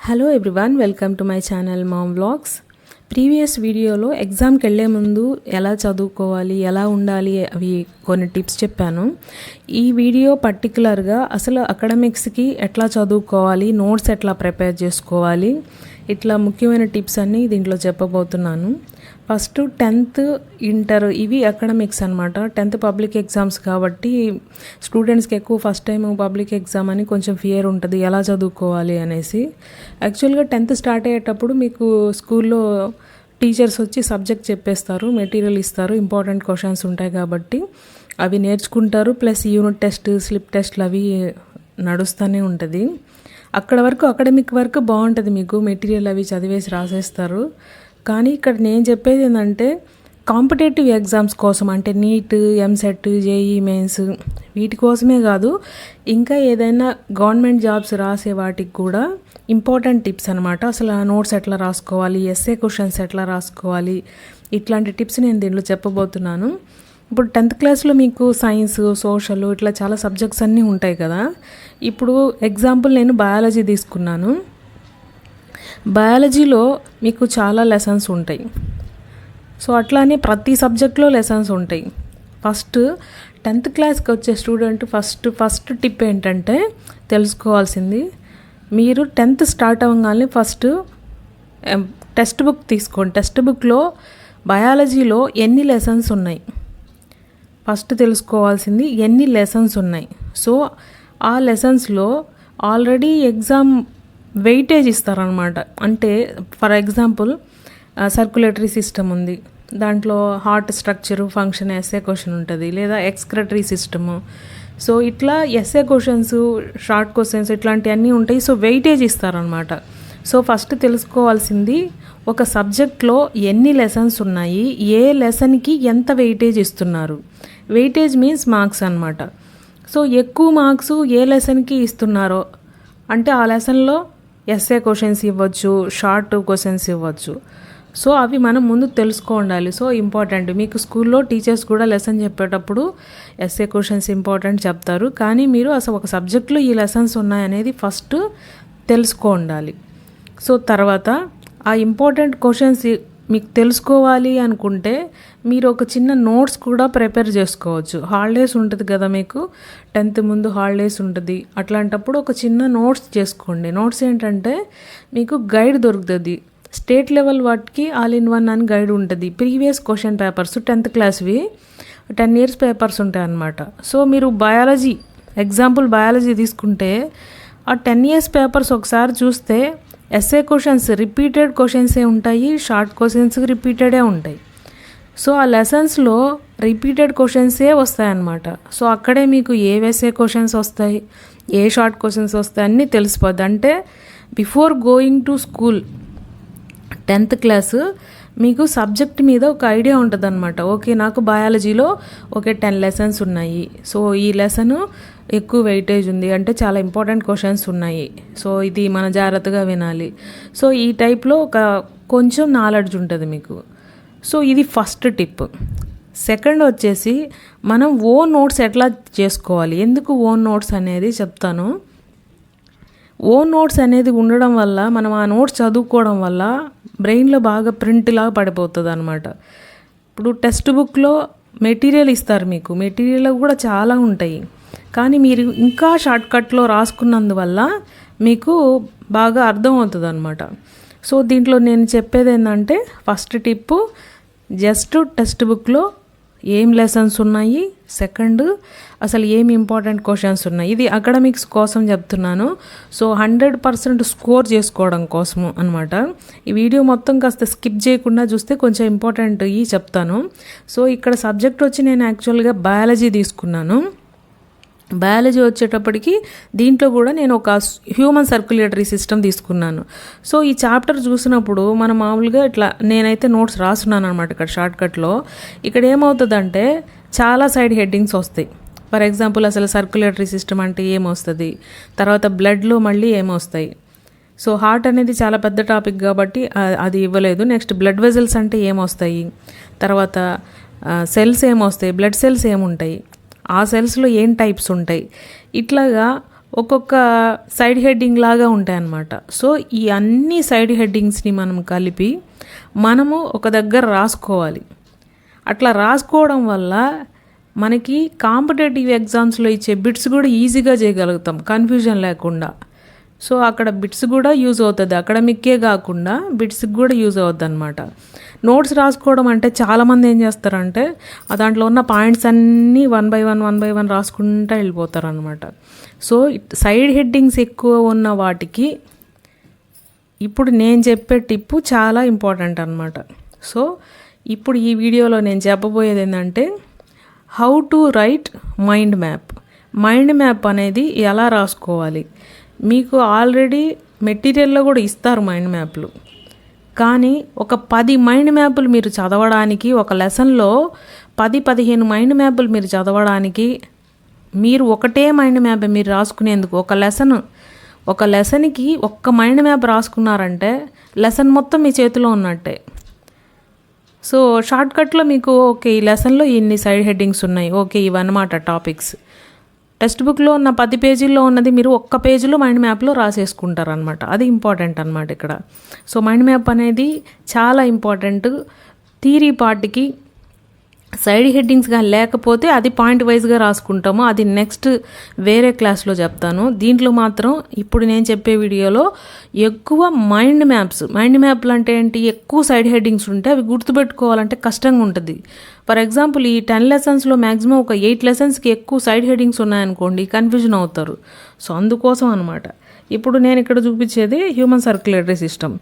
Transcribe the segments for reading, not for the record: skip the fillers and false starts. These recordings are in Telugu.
Hello everyone, welcome to my channel ma'am vlogs. Previous వీడియోలో ఎగ్జామ్కి వెళ్ళే ముందు ఎలా చదువుకోవాలి, ఎలా ఉండాలి అవి కొన్ని టిప్స్ చెప్పాను. ఈ వీడియో పర్టికులర్గా అసలు అకాడమిక్స్కి ఎట్లా చదువుకోవాలి, నోట్స్ ఎట్లా ప్రిపేర్ చేసుకోవాలి, ఇట్లా ముఖ్యమైన టిప్స్ అన్నీ దీంట్లో చెప్పబోతున్నాను. ఫస్ట్ 10th ఇంటర్ ఇవి అకాడమిక్స్ అనమాట. 10th పబ్లిక్ ఎగ్జామ్స్ కాబట్టి స్టూడెంట్స్కి ఎక్కువ ఫస్ట్ టైం పబ్లిక్ ఎగ్జామ్ అని కొంచెం ఫియర్ ఉంటుంది, ఎలా చదువుకోవాలి అనేసి. యాక్చువల్గా 10th స్టార్ట్ అయ్యేటప్పుడు మీకు స్కూల్లో టీచర్స్ వచ్చి సబ్జెక్ట్ చెప్పేస్తారు, మెటీరియల్ ఇస్తారు, ఇంపార్టెంట్ క్వశ్చన్స్ ఉంటాయి కాబట్టి అవి నేర్చుకుంటారు. ప్లస్ యూనిట్ టెస్ట్, స్లిప్ టెస్ట్లు అవి నడుస్తూనే ఉంటుంది. అక్కడ వరకు అకాడమిక్ వర్క్ బాగుంటుంది, మీకు మెటీరియల్ అవి చదివేసి రాసేస్తారు. కానీ ఇక్కడ నేను చెప్పేది ఏంటంటే కాంపిటేటివ్ ఎగ్జామ్స్ కోసం, అంటే నీట్, ఎంసెట్, జేఈ మెయిన్స్ వీటి కోసమే కాదు, ఇంకా ఏదైనా గవర్నమెంట్ జాబ్స్ రాసే వాటికి కూడా ఇంపార్టెంట్ టిప్స్ అనమాట. అసలు ఆ నోట్స్ ఎట్లా రాసుకోవాలి, ఎస్ఏ క్వశ్చన్స్ ఎట్లా రాసుకోవాలి, ఇట్లాంటి టిప్స్ నేను దీంట్లో చెప్పబోతున్నాను. ఇప్పుడు 10th క్లాస్లో మీకు సైన్స్, సోషల్ ఇట్లా చాలా సబ్జెక్ట్స్ అన్నీ ఉంటాయి కదా. ఇప్పుడు ఎగ్జాంపుల్ నేను బయాలజీ తీసుకున్నాను. బయాలజీలో మీకు చాలా లెసన్స్ ఉంటాయి. సో అట్లానే ప్రతి సబ్జెక్ట్లో లెసన్స్ ఉంటాయి. ఫస్ట్ 10th క్లాస్కి వచ్చే స్టూడెంట్ ఫస్ట్ టిప్ ఏంటంటే తెలుసుకోవాల్సింది, మీరు 10th స్టార్ట్ అవ్వగానే ఫస్ట్ టెక్స్ట్ బుక్ తీసుకోండి. టెక్స్ట్ బుక్లో బయాలజీలో ఎన్ని లెసన్స్ ఉన్నాయి ఫస్ట్ తెలుసుకోవాల్సింది, ఎన్ని లెసన్స్ ఉన్నాయి. సో ఆ లెసన్స్లో ఆల్రెడీ ఎగ్జామ్ వెయిటేజ్ ఇస్తారనమాట. అంటే ఫర్ ఎగ్జాంపుల్ సర్క్యులేటరీ సిస్టమ్ ఉంది, దాంట్లో heart structure, function SA question ఉంటుంది, లేదా ఎక్స్క్రెటరీ సిస్టము. సో ఇట్లా ఎస్ఏ క్వశ్చన్స్, షార్ట్ క్వశ్చన్స్ ఇట్లాంటివన్నీ ఉంటాయి. సో వెయిటేజ్ ఇస్తారనమాట. సో ఫస్ట్ తెలుసుకోవాల్సింది, ఒక సబ్జెక్ట్లో ఎన్ని లెసన్స్ ఉన్నాయి, ఏ లెసన్కి ఎంత వెయిటేజ్ ఇస్తున్నారు. వెయిటేజ్ మీన్స్ మార్క్స్ అనమాట. సో ఎక్కువ మార్క్స్ ఏ లెసన్కి ఇస్తున్నారో అంటే ఆ లెసన్లో ఎస్ఏ క్వశ్చన్స్ ఇవ్వచ్చు, షార్ట్ క్వశ్చన్స్ ఇవ్వచ్చు. సో అవి మనం ముందు తెలుసుకోవాలి. సో ఇంపార్టెంట్, మీకు స్కూల్లో టీచర్స్ కూడా లెసన్ చెప్పేటప్పుడు ఎస్ఏ క్వశ్చన్స్ ఇంపార్టెంట్ చెప్తారు. కానీ మీరు అసలు ఒక సబ్జెక్ట్లో ఈ లెసన్స్ ఉన్నాయనేది ఫస్ట్ తెలుసుకోవాలి. సో తర్వాత ఆ ఇంపార్టెంట్ క్వశ్చన్స్ మీకు తెలుసుకోవాలి అనుకుంటే మీరు ఒక చిన్న నోట్స్ కూడా ప్రిపేర్ చేసుకోవచ్చు. హాలిడేస్ ఉంటుంది కదా మీకు, 10th ముందు హాలిడేస్ ఉంటుంది. అట్లాంటప్పుడు ఒక చిన్న నోట్స్ చేసుకోండి. నోట్స్ ఏంటంటే మీకు గైడ్ దొరుకుతుంది. స్టేట్ లెవెల్ వాటికి ఆల్ ఇన్ వన్ అని గైడ్ ఉంటుంది. Previous question papers 10th క్లాస్వి 10 years papers ఉంటాయి అన్నమాట. సో మీరు బయాలజీ ఎగ్జాంపుల్ బయాలజీ తీసుకుంటే ఆ 10 years పేపర్స్ ఒకసారి చూస్తే ఎస్ఏ క్వశ్చన్స్ రిపీటెడ్ క్వశ్చన్సే ఉంటాయి, షార్ట్ క్వశ్చన్స్ రిపీటెడే ఉంటాయి. సో ఆ లెసన్స్లో రిపీటెడ్ క్వశ్చన్సే వస్తాయన్నమాట. సో అక్కడే మీకు ఏ ఎస్ఏ క్వశ్చన్స్ వస్తాయి, ఏ షార్ట్ క్వశ్చన్స్ వస్తాయి అన్నీ తెలిసిపోద్ది. అంటే before going to school 10th class మీకు సబ్జెక్ట్ మీద ఒక ఐడియా ఉంటుంది అనమాట. ఓకే, నాకు బయాలజీలో 10 లెసన్స్ ఉన్నాయి, సో ఈ లెసన్ ఎక్కువ వెయిటేజ్ ఉంది, అంటే చాలా ఇంపార్టెంట్ క్వశ్చన్స్ ఉన్నాయి, సో ఇది మనం జాగ్రత్తగా వినాలి. సో ఈ టైప్లో కొంచెం నాలెడ్జ్ ఉంటుంది మీకు. సో ఇది ఫస్ట్ టిప్. సెకండ్ వచ్చేసి మనం ఓన్ నోట్స్ ఎట్లా చేసుకోవాలి, ఎందుకు ఓన్ నోట్స్ అనేది చెప్తాను. ఓన్ నోట్స్ అనేది ఉండడం వల్ల, మనం ఆ నోట్స్ చదువుకోవడం వల్ల బ్రెయిన్లో బాగా ప్రింట్లా పడిపోతుంది అనమాట. ఇప్పుడు టెక్స్ట్ బుక్లో మెటీరియల్ ఇస్తారు మీకు, మెటీరియల్ కూడా చాలా ఉంటాయి, కానీ మీరు ఇంకా షార్ట్కట్లో రాసుకున్నందువల్ల మీకు బాగా అర్థమవుతుంది అనమాట. సో దీంట్లో నేను చెప్పేది ఏంటంటే ఫస్ట్ టిప్పు జస్ట్ టెక్స్ట్ బుక్లో ఏం లెసన్స్ ఉన్నాయి, సెకండ్ అసలు ఏమి ఇంపార్టెంట్ క్వశ్చన్స్ ఉన్నాయి. ఇది అకాడమిక్స్ కోసం చెప్తున్నాను. సో 100% స్కోర్ చేసుకోవడం కోసము అనమాట. ఈ వీడియో మొత్తం కాస్త స్కిప్ చేయకుండా చూస్తే కొంచెం ఇంపార్టెంట్ చెప్తాను. సో ఇక్కడ సబ్జెక్ట్ వచ్చి నేను యాక్చువల్గా బయాలజీ తీసుకున్నాను. బయాలజీ వచ్చేటప్పటికి దీంట్లో కూడా నేను ఒక హ్యూమన్ సర్క్యులేటరీ సిస్టమ్ తీసుకున్నాను. సో ఈ చాప్టర్ చూసినప్పుడు మనం మామూలుగా ఇట్లా నేనైతే నోట్స్ రాస్తున్నాను అనమాట. ఇక్కడ షార్ట్కట్లో ఇక్కడ ఏమవుతుందంటే చాలా సైడ్ హెడ్డింగ్స్ వస్తాయి. ఫర్ ఎగ్జాంపుల్ అసలు సర్క్యులేటరీ సిస్టమ్ అంటే ఏమొస్తుంది, తర్వాత బ్లడ్లో మళ్ళీ ఏమొస్తాయి. సో హార్ట్ అనేది చాలా పెద్ద టాపిక్ కాబట్టి అది ఇవ్వలేదు. నెక్స్ట్ బ్లడ్ వెజల్స్ అంటే ఏమొస్తాయి, తర్వాత సెల్స్ ఏమొస్తాయి, బ్లడ్ సెల్స్ ఏముంటాయి, ఆ సెల్స్లో ఏం టైప్స్ ఉంటాయి, ఇట్లాగా ఒక్కొక్క సైడ్ హెడ్డింగ్ లాగా ఉంటాయి అన్నమాట. సో ఈ అన్ని సైడ్ హెడ్డింగ్స్ని మనం కలిపి మనము ఒక దగ్గర రాసుకోవాలి. అట్లా రాసుకోవడం వల్ల మనకి కాంపిటేటివ్ ఎగ్జామ్స్లో ఇచ్చే బిట్స్ కూడా ఈజీగా చేయగలుగుతాం కన్ఫ్యూజన్ లేకుండా. సో అక్కడ బిట్స్ కూడా యూజ్ అవుతుంది, అకాడమిక్కే కాకుండా బిట్స్కి కూడా యూజ్ అవుతుంది అనమాట. నోట్స్ రాసుకోవడం అంటే చాలామంది ఏం చేస్తారంటే దాంట్లో ఉన్న పాయింట్స్ అన్నీ వన్ బై వన్ రాసుకుంటూ వెళ్ళిపోతారు అనమాట. సో సైడ్ హెడ్డింగ్స్ ఎక్కువ ఉన్న వాటికి ఇప్పుడు నేను చెప్పే టిప్పు చాలా ఇంపార్టెంట్ అనమాట. సో ఇప్పుడు ఈ వీడియోలో నేను చెప్పబోయేది ఏంటంటే how to write mind map. Mind map అనేది ఎలా రాసుకోవాలి, మీకు ఆల్రెడీ మెటీరియల్లో కూడా ఇస్తారు మైండ్ మ్యాప్లు. కానీ ఒక 10 మైండ్ మ్యాప్లు మీరు చదవడానికి, ఒక లెసన్లో 10-15 మైండ్ మ్యాప్లు మీరు చదవడానికి, మీరు ఒకటే మైండ్ మ్యాప్ మీరు రాసుకునేందుకు ఒక లెసన్కి ఒక్క మైండ్ మ్యాప్ రాసుకున్నారంటే లెసన్ మొత్తం మీ చేతిలో ఉన్నట్టే. సో షార్ట్కట్లో మీకు ఓకే ఈ లెసన్లో ఇన్ని సైడ్ హెడ్డింగ్స్ ఉన్నాయి, ఓకే ఇవన్నమాట టాపిక్స్. టెక్స్ట్ బుక్లో ఉన్న 10 పేజీల్లో ఉన్నది మీరు ఒక్క పేజీలో మైండ్ మ్యాప్లో రాసేసుకుంటారు అనమాట. అది ఇంపార్టెంట్ అనమాట ఇక్కడ. సో మైండ్ మ్యాప్ అనేది చాలా ఇంపార్టెంట్. థియరీ పార్ట్కి సైడ్ హెడ్డింగ్స్ కానీ లేకపోతే అది పాయింట్ వైజ్గా రాసుకుంటాము, అది నెక్స్ట్ వేరే క్లాస్లో చెప్తాను. దీంట్లో మాత్రం ఇప్పుడు నేను చెప్పే వీడియోలో ఎక్కువ మైండ్ మ్యాప్లు అంటే ఏంటి, ఎక్కువ సైడ్ హెడ్డింగ్స్ ఉంటే అవి గుర్తుపెట్టుకోవాలంటే కష్టంగా ఉంటుంది. ఫర్ ఎగ్జాంపుల్ ఈ 10 లెసన్స్లో మ్యాక్సిమం ఒక 8 లెసన్స్కి ఎక్కువ సైడ్ హెడ్డింగ్స్ ఉన్నాయనుకోండి, కన్ఫ్యూజన్ అవుతారు. సో అందుకోసం అనమాట ఇప్పుడు నేను ఇక్కడ చూపించేది హ్యూమన్ సర్క్యులేటరీ సిస్టమ్.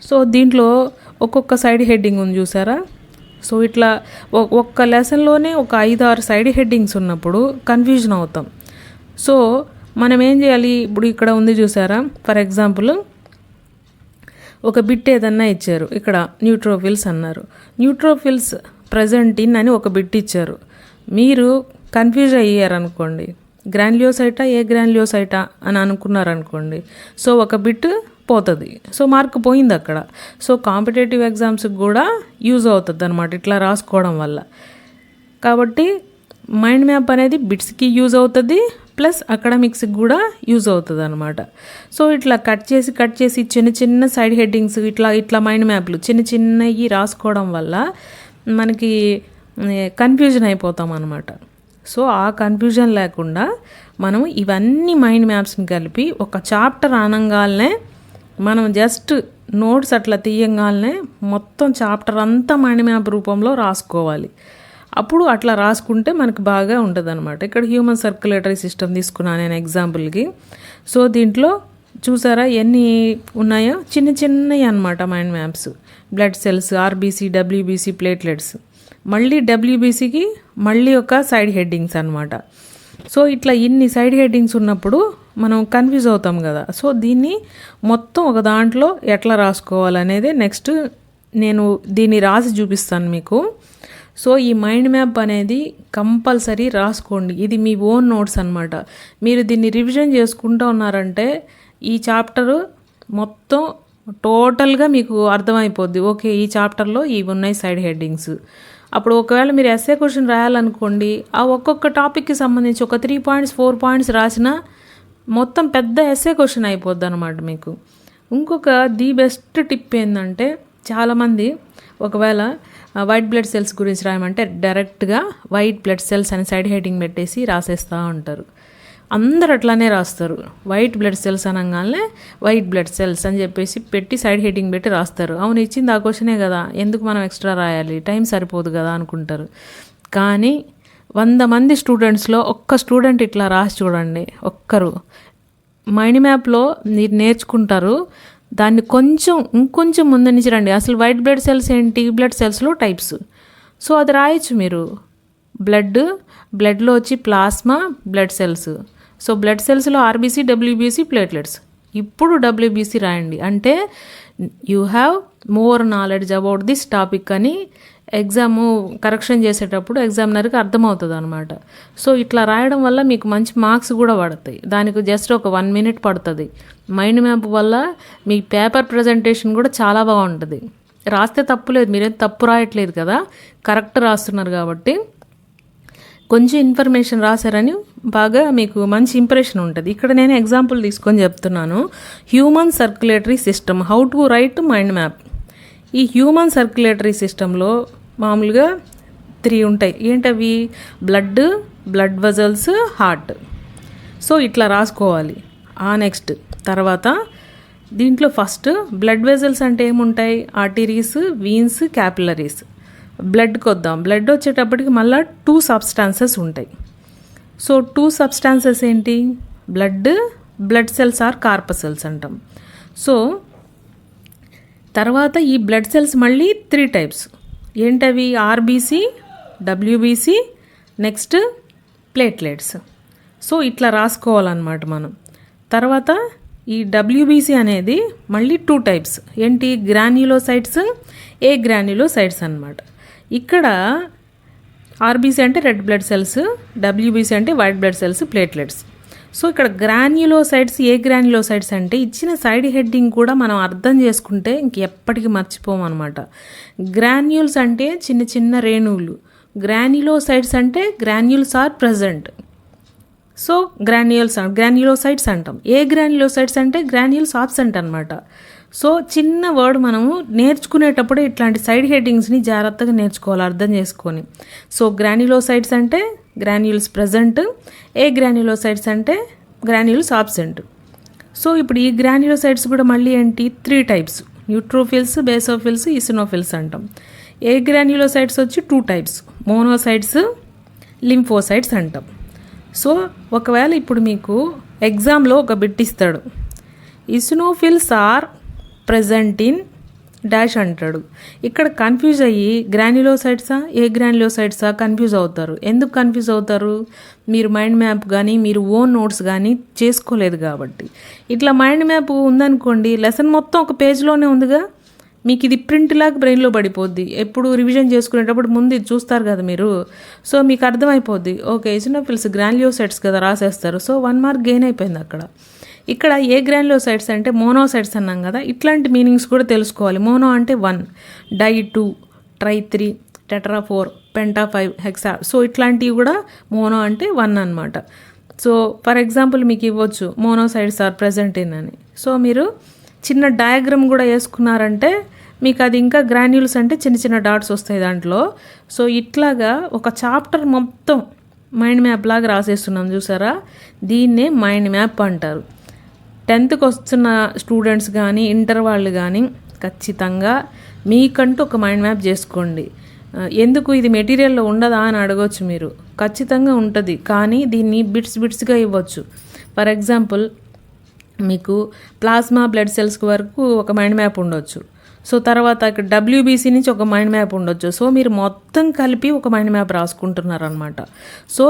సో దీంట్లో ఒక్కొక్క సైడ్ హెడ్డింగ్ ఉంది చూసారా. సో ఇట్లా ఒక్క లెసన్లోనే ఒక 5-6 సైడ్ హెడ్డింగ్స్ ఉన్నప్పుడు కన్ఫ్యూజన్ అవుతాం. సో మనం ఏం చేయాలి, ఇప్పుడు ఇక్కడ ఉంది చూసారా, ఫర్ ఎగ్జాంపుల్ ఒక బిట్ ఏదన్నా ఇచ్చారు, ఇక్కడ న్యూట్రోఫిల్స్ అన్నారు. న్యూట్రోఫిల్స్ ప్రజెంట్ ఇన్ అని ఒక బిట్ ఇచ్చారు. మీరు కన్ఫ్యూజ్ అయ్యారనుకోండి, గ్రాన్యులోసైటా ఏ గ్రాన్యులోసైటా అని అనుకున్నారనుకోండి, సో ఒక బిట్ పోతుంది. సో మార్క్ పోయింది అక్కడ. సో కాంపిటేటివ్ ఎగ్జామ్స్కి కూడా యూజ్ అవుతుంది అనమాట ఇట్లా రాసుకోవడం వల్ల. కాబట్టి మైండ్ మ్యాప్ అనేది బిట్స్కి యూజ్ అవుతుంది, ప్లస్ అకాడమిక్స్కి కూడా యూజ్ అవుతుంది అనమాట. సో ఇట్లా కట్ చేసి చిన్న సైడ్ హెడ్డింగ్స్ ఇట్లా మైండ్ మ్యాప్లు చిన్నవి రాసుకోవడం వల్ల మనకి కన్ఫ్యూజన్ అయిపోతాం అనమాట. సో ఆ కన్ఫ్యూజన్ లేకుండా మనం ఇవన్నీ మైండ్ మ్యాప్స్ని కలిపి ఒక చాప్టర్ అనగానే మనం జస్ట్ నోట్స్ అట్లా తీయంగానే మొత్తం చాప్టర్ అంతా మైండ్ మ్యాప్ రూపంలో రాసుకోవాలి. అప్పుడు అట్లా రాసుకుంటే మనకు బాగా ఉంటుంది అనమాట. ఇక్కడ హ్యూమన్ సర్క్యులేటరీ సిస్టమ్ తీసుకున్నాను నేను ఎగ్జాంపుల్కి. సో దీంట్లో చూసారా ఎన్ని ఉన్నాయో, చిన్నవి అనమాట mind maps. Blood cells, RBC, WBC, platelets, మళ్ళీ డబ్ల్యూబీసీకి మళ్ళీ ఒక సైడ్ హెడ్డింగ్స్ అనమాట. సో ఇట్లా ఇన్ని సైడ్ హెడ్డింగ్స్ ఉన్నప్పుడు మనం కన్ఫ్యూజ్ అవుతాం కదా. సో దీన్ని మొత్తం ఒక దాంట్లో ఎట్లా రాసుకోవాలనేది నెక్స్ట్ నేను దీన్ని రాసి చూపిస్తాను మీకు. సో ఈ మైండ్ మ్యాప్ అనేది కంపల్సరీ రాసుకోండి, ఇది మీ ఓన్ నోట్స్ అనమాట. మీరు దీన్ని రివిజన్ చేసుకుంటూ ఉన్నారంటే ఈ చాప్టరు మొత్తం టోటల్గా మీకు అర్థమైపోద్ది. ఓకే ఈ చాప్టర్లో ఇవి ఉన్నాయి సైడ్ హెడ్డింగ్స్. అప్పుడు ఒకవేళ మీరు ఎస్ఏ క్వశ్చన్ రాయాలనుకోండి, ఆ ఒక్కొక్క టాపిక్కి సంబంధించి ఒక 3 పాయింట్స్ 4 పాయింట్స్ రాసినా మొత్తం పెద్ద ఎస్ఏ క్వశ్చన్ అయిపోద్ది అనమాట మీకు. ఇంకొక ది బెస్ట్ టిప్ ఏంటంటే, చాలామంది ఒకవేళ వైట్ బ్లడ్ సెల్స్ గురించి రాయమంటే డైరెక్ట్గా వైట్ బ్లడ్ సెల్స్ అని సైడ్ హెడ్డింగ్ పెట్టేసి రాసేస్తూ ఉంటారు. అందరు అట్లానే రాస్తారు. వైట్ బ్లడ్ సెల్స్ అనగానే వైట్ బ్లడ్ సెల్స్ అని చెప్పేసి పెట్టి సైడ్ హెడ్డింగ్ పెట్టి రాస్తారు. అవును ఇచ్చింది ఆ క్వశ్చనే కదా, ఎందుకు మనం ఎక్స్ట్రా రాయాలి, టైం సరిపోదు కదా అనుకుంటారు. కానీ 100 మంది స్టూడెంట్స్లో ఒక్క స్టూడెంట్ ఇట్లా రాసి చూడండి, ఒక్కరు మైండ్ మ్యాప్లో మీరు నేర్చుకుంటారు. దాన్ని ఇంకొంచెం ముందు నుంచి రండి. అసలు వైట్ బ్లడ్ సెల్స్ ఏంటి, బ్లడ్ సెల్స్లో టైప్స్. సో అది రాయొచ్చు మీరు. బ్లడ్లో వచ్చి plasma, blood cells. So blood సెల్స్లో ఆర్బీసీ, డబ్ల్యూబీసీ, ప్లేట్లెట్స్. ఇప్పుడు డబ్ల్యూబీసీ రాయండి అంటే you have more knowledge about this topic అని ఎగ్జాము కరెక్షన్ చేసేటప్పుడు ఎగ్జామినర్కి అర్థమవుతుంది అనమాట. సో ఇట్లా రాయడం వల్ల మీకు మంచి మార్క్స్ కూడా పడతాయి. దానికి జస్ట్ ఒక 1 minute పడుతుంది. మైండ్ మ్యాప్ వల్ల మీ పేపర్ ప్రజెంటేషన్ కూడా చాలా బాగుంటుంది. రాస్తే తప్పు లేదు, మీరేం తప్పు రాయట్లేదు కదా, కరెక్ట్ రాస్తున్నారు కాబట్టి కొంచెం ఇన్ఫర్మేషన్ రాశారని బాగా మీకు మంచి ఇంప్రెషన్ ఉంటుంది. ఇక్కడ నేను ఎగ్జాంపుల్ తీసుకొని చెప్తున్నాను. Human circulatory system, how to write mind map. ఈ హ్యూమన్ సర్క్యులేటరీ సిస్టంలో మామూలుగా 3 ఉంటాయి. ఏంటవి? Blood vessels, heart. సో ఇట్లా రాసుకోవాలి. నెక్స్ట్ తర్వాత దీంట్లో ఫస్ట్ బ్లడ్ వెజల్స్ అంటే ఏముంటాయి? Arteries, veins, capillaries. బ్లడ్కి వద్దాం. బ్లడ్ వచ్చేటప్పటికి మళ్ళీ 2 సబ్స్టాన్సెస్ ఉంటాయి. సో 2 సబ్స్టాన్సెస్ ఏంటి? బ్లడ్ సెల్స్ ఆర్ కార్పసెల్స్ అంటాం. సో తర్వాత ఈ బ్లడ్ సెల్స్ మళ్ళీ 3 టైప్స్. ఏంటవి? RBC, WBC, next platelets. So ఇట్లా రాసుకోవాలన్నమాట మనం. తర్వాత ఈ డబ్ల్యూబీసీ అనేది మళ్ళీ 2 టైప్స్. ఏంటి? గ్రాన్యులోసైట్స్, ఏ గ్రాన్యులోసైట్స్ అన్నమాట. ఇక్కడ ఆర్బీసీ అంటే రెడ్ బ్లడ్ సెల్స్, డబ్ల్యూబీసీ అంటే white blood cells, platelets. So ఇక్కడ గ్రాన్యులోసైట్స్, ఏ గ్రాన్యులోసైట్స్ అంటే ఇచ్చిన సైడ్ హెడ్డింగ్ కూడా మనం అర్థం చేసుకుంటే ఎప్పటికీ మర్చిపోమన్నమాట. గ్రాన్యూల్స్ అంటే చిన్న చిన్న రేణువులు, గ్రాన్యులోసైట్స్ అంటే granules are present. So granulocytes అంటాం. ఏ గ్రాన్యులోసైట్స్ అంటే గ్రాన్యూల్స్ ఆబ్సెంట్ అనమాట. సో చిన్న వర్డ్ మనము నేర్చుకునేటప్పుడే ఇట్లాంటి సైడ్ హెడ్డింగ్స్ని జాగ్రత్తగా నేర్చుకోవాలి, అర్థం చేసుకొని. సో గ్రాన్యులోసైట్స్ అంటే గ్రాన్యూల్స్ ప్రజెంట్, ఏ గ్రాన్యులోసైట్స్ అంటే గ్రాన్యూల్స్ ఆబ్సెంట్. సో ఇప్పుడు ఈ గ్రాన్యులోసైట్స్ కూడా మళ్ళీ ఏంటి? 3 టైప్స్. న్యూట్రోఫిల్స్, బేసోఫిల్స్, ఈసినోఫిల్స్ అంటాం. ఏ గ్రాన్యులోసైట్స్ వచ్చి 2 టైప్స్, మోనోసైట్స్, లింఫోసైట్స్ అంటాం. సో ఒకవేళ ఇప్పుడు మీకు ఎగ్జామ్లో ఒక బిట్ ఇస్తాడు, eosinophils are present in dash అంటాడు. ఇక్కడ కన్ఫ్యూజ్ అయ్యి గ్రాన్యులోసైట్సా ఏ గ్రాన్యులోసైట్సా కన్ఫ్యూజ్ అవుతారు. ఎందుకు కన్ఫ్యూజ్ అవుతారు? మీరు మైండ్ మ్యాప్ కానీ మీరు ఓన్ నోట్స్ కానీ చేసుకోలేదు కాబట్టి. ఇట్లా మైండ్ మ్యాప్ ఉందనుకోండి, లెసన్ మొత్తం ఒక పేజ్లోనే ఉందిగా, మీకు ఇది ప్రింట్ లాగా బ్రెయిన్లో పడిపోద్ది. ఎప్పుడు రివిజన్ చేసుకునేటప్పుడు ముందు ఇది చూస్తారు కదా మీరు. సో మీకు అర్థమైపోద్ది, ఓకే ఈసినోఫిల్స్ గ్రాన్యులోసైట్స్ కదా, రాసేస్తారు. సో 1 మార్క్ గెయిన్ అయిపోయింది అక్కడ. ఇక్కడ ఏ గ్రాన్యులోసైట్స్ అంటే మోనోసైట్స్ అన్నాం కదా, ఇట్లాంటి మీనింగ్స్ కూడా తెలుసుకోవాలి. మోనో అంటే 1, di 2, tri 3, tetra 4, penta 5, hexa. So ఇట్లాంటివి కూడా మోనో అంటే 1 అనమాట. సో ఫర్ ఎగ్జాంపుల్ మీకు ఇవ్వచ్చు మోనోసైట్స్ ఆర్ ప్రెజెంట్ ఇన్ అని. సో మీరు చిన్న డయాగ్రామ్ కూడా వేసుకున్నారంటే మీకు అది ఇంకా గ్రాన్యూల్స్ అంటే చిన్న చిన్న డాట్స్ వస్తాయి దాంట్లో. సో ఇట్లాగా ఒక చాప్టర్ మొత్తం మైండ్ మ్యాప్ లాగా రాసేస్తున్నాం చూసారా, దీన్నే మైండ్ మ్యాప్ అంటారు. 10th వస్తున్న స్టూడెంట్స్ కానీ ఇంటర్ వాళ్ళు కానీ ఖచ్చితంగా మీకంటూ ఒక మైండ్ మ్యాప్ చేసుకోండి. ఎందుకు ఇది మెటీరియల్లో ఉండదా అని అడగవచ్చు మీరు. ఖచ్చితంగా ఉంటుంది, కానీ దీన్ని బిట్స్గా ఇవ్వచ్చు. ఫర్ ఎగ్జాంపుల్ మీకు ప్లాస్మా బ్లడ్ సెల్స్ వరకు ఒక మైండ్ మ్యాప్ ఉండొచ్చు. సో తర్వాత ఇక్కడ డబ్ల్యూబీసీ నుంచి ఒక మైండ్ మ్యాప్ ఉండొచ్చు. సో మీరు మొత్తం కలిపి ఒక మైండ్ మ్యాప్ రాసుకుంటున్నారనమాట. సో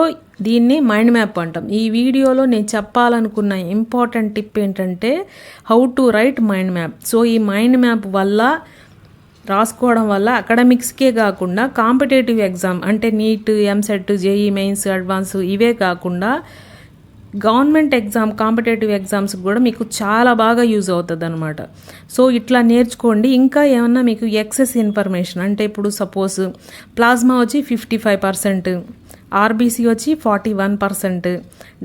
దీన్ని మైండ్ మ్యాప్ అంటాం. ఈ వీడియోలో నేను చెప్పాలనుకున్న ఇంపార్టెంట్ టిప్ ఏంటంటే how to write mind map. So ఈ మైండ్ మ్యాప్ వల్ల రాసుకోవడం వల్ల అకాడమిక్స్కే కాకుండా కాంపిటేటివ్ ఎగ్జామ్ అంటే NEET, EAMCET, JEE Mains, advance ఇవే కాకుండా గవర్నమెంట్ ఎగ్జామ్, కాంపిటేటివ్ ఎగ్జామ్స్కి కూడా మీకు చాలా బాగా యూజ్ అవుతుంది అనమాట. సో ఇట్లా నేర్చుకోండి. ఇంకా ఏమన్నా మీకు ఎక్సెస్ ఇన్ఫర్మేషన్ అంటే ఇప్పుడు సపోజ్ ప్లాస్మా వచ్చి 55%, ఆర్బీసీ వచ్చి 41%,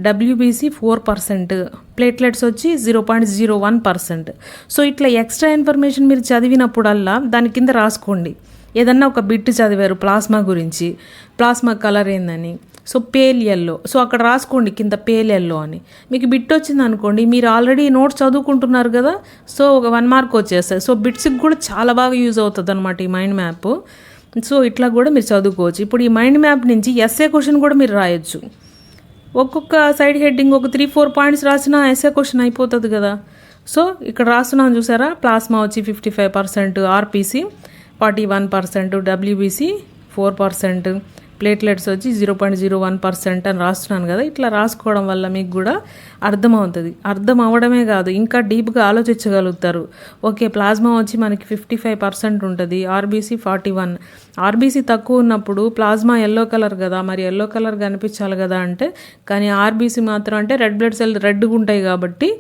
డబ్ల్యూబీసీ 4%, ప్లేట్లెట్స్ వచ్చి 0.01%. సో ఇట్లా ఎక్స్ట్రా ఇన్ఫర్మేషన్ మీరు చదివినప్పుడల్లా దాని కింద రాసుకోండి. ఏదన్నా ఒక బిట్ చదివారు ప్లాస్మా గురించి, ప్లాస్మా కలర్ ఏందని, సో పేల్ ఎల్లో, సో అక్కడ రాసుకోండి కింద పేల్ ఎల్లో అని. మీకు బిట్ వచ్చింది అనుకోండి, మీరు ఆల్రెడీ నోట్స్ చదువుకుంటున్నారు కదా, సో ఒక 1 మార్క్ వచ్చేస్తుంది. సో బిట్స్కి కూడా చాలా బాగా యూజ్ అవుతుంది అనమాట ఈ మైండ్ మ్యాప్. సో ఇట్లా కూడా మీరు చదువుకోవచ్చు. ఇప్పుడు ఈ మైండ్ మ్యాప్ నుంచి ఎస్ఏ క్వశ్చన్ కూడా మీరు రాయొచ్చు. ఒక్కొక్క సైడ్ హెడ్డింగ్ ఒక 3-4 పాయింట్స్ రాసినా ఎస్ఏ క్వశ్చన్ అయిపోతుంది కదా. సో ఇక్కడ రాస్తున్నాను చూసారా, ప్లాస్మా వచ్చి 55%, ఆర్పీసీ 41%, డబ్ల్యూబీసీ 4%, ప్లేట్లెట్స్ వచ్చి 0.01% అని రాస్తున్నాను కదా. ఇట్లా రాసుకోవడం వల్ల మీకు కూడా అర్థమవుతుంది. అర్థం అవ్వడమే కాదు, ఇంకా డీప్గా ఆలోచించగలుగుతారు. ఓకే ప్లాస్మా వచ్చి మనకి 55% ఉంటుంది, ఆర్బీసీ 41. ఆర్బీసీ తక్కువ ఉన్నప్పుడు ప్లాస్మా ఎల్లో కలర్ కదా, మరి ఎల్లో కలర్ కనిపించాలి కదా అంటే, కానీ ఆర్బీసీ మాత్రం అంటే రెడ్ బ్లడ్ సెల్ రెడ్గా ఉంటాయి కాబట్టి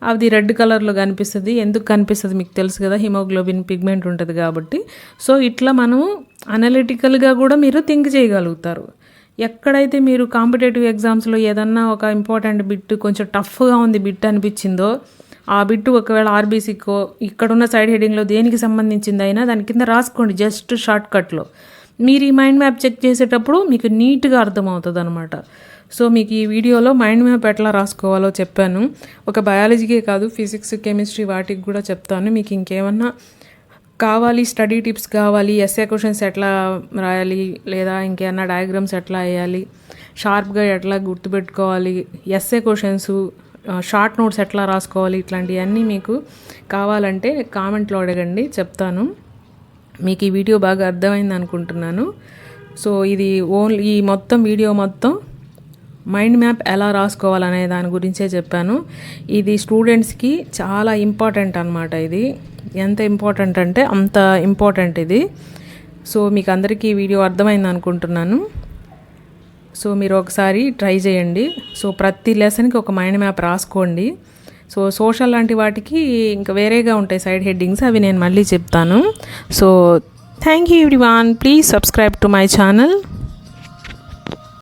అది రెడ్ కలర్లో కనిపిస్తుంది. ఎందుకు కనిపిస్తుంది మీకు తెలుసు కదా, హిమోగ్లోబిన్ పిగ్మెంట్ ఉంటుంది కాబట్టి. సో ఇట్లా మనము అనలిటికల్గా కూడా మీరు థింక్ చేయగలుగుతారు. ఎక్కడైతే మీరు కాంపిటేటివ్ ఎగ్జామ్స్లో ఏదన్నా ఒక ఇంపార్టెంట్ బిట్ కొంచెం టఫ్గా ఉంది బిట్ అనిపించిందో ఆ బిట్టు ఒకవేళ ఆర్బీసీకో ఇక్కడున్న సైడ్ హెడింగ్లో దేనికి సంబంధించింది అయినా దాని కింద రాసుకోండి జస్ట్ షార్ట్ కట్లో. మీరు ఈ మైండ్ మ్యాప్ చెక్ చేసేటప్పుడు మీకు నీట్గా అర్థమవుతుంది అనమాట. సో మీకు ఈ వీడియోలో మైండ్ మ్యాప్ ఎట్లా రాసుకోవాలో చెప్పాను. ఒక బయాలజీకే కాదు, ఫిజిక్స్, కెమిస్ట్రీ వాటికి కూడా చెప్తాను. మీకు ఇంకేమన్నా కావాలి, స్టడీ టిప్స్ కావాలి, ఎస్ఏ క్వశ్చన్స్ ఎట్లా రాయాలి, లేదా ఇంకేమన్నా డయాగ్రామ్స్ ఎట్లా వేయాలి, షార్ప్గా ఎట్లా గుర్తుపెట్టుకోవాలి, ఎస్ఏ క్వశ్చన్స్, షార్ట్ నోట్స్ ఎట్లా రాసుకోవాలి, ఇట్లాంటివన్నీ మీకు కావాలంటే కామెంట్లో అడగండి, చెప్తాను. మీకు ఈ వీడియో బాగా అర్థమైంది అనుకుంటున్నాను. సో ఇది ఓన్లీ ఈ మొత్తం వీడియో మొత్తం మైండ్ మ్యాప్ ఎలా రాసుకోవాలనే దాని గురించే చెప్పాను. ఇది స్టూడెంట్స్కి చాలా ఇంపార్టెంట్ అనమాట. ఇది ఎంత ఇంపార్టెంట్ అంటే అంత ఇంపార్టెంట్ ఇది. సో మీకు అందరికీ ఈ వీడియో అర్థమైంది అనుకుంటున్నాను. సో మీరు ఒకసారి ట్రై చేయండి. సో ప్రతి లెసన్కి ఒక మైండ్ మ్యాప్ రాసుకోండి. సో సోషల్ లాంటి వాటికి ఇంకా వేరేగా ఉంటాయి సైడ్ హెడ్డింగ్స్, అవి నేను మళ్ళీ చెప్తాను. So thank you everyone, please subscribe to my channel.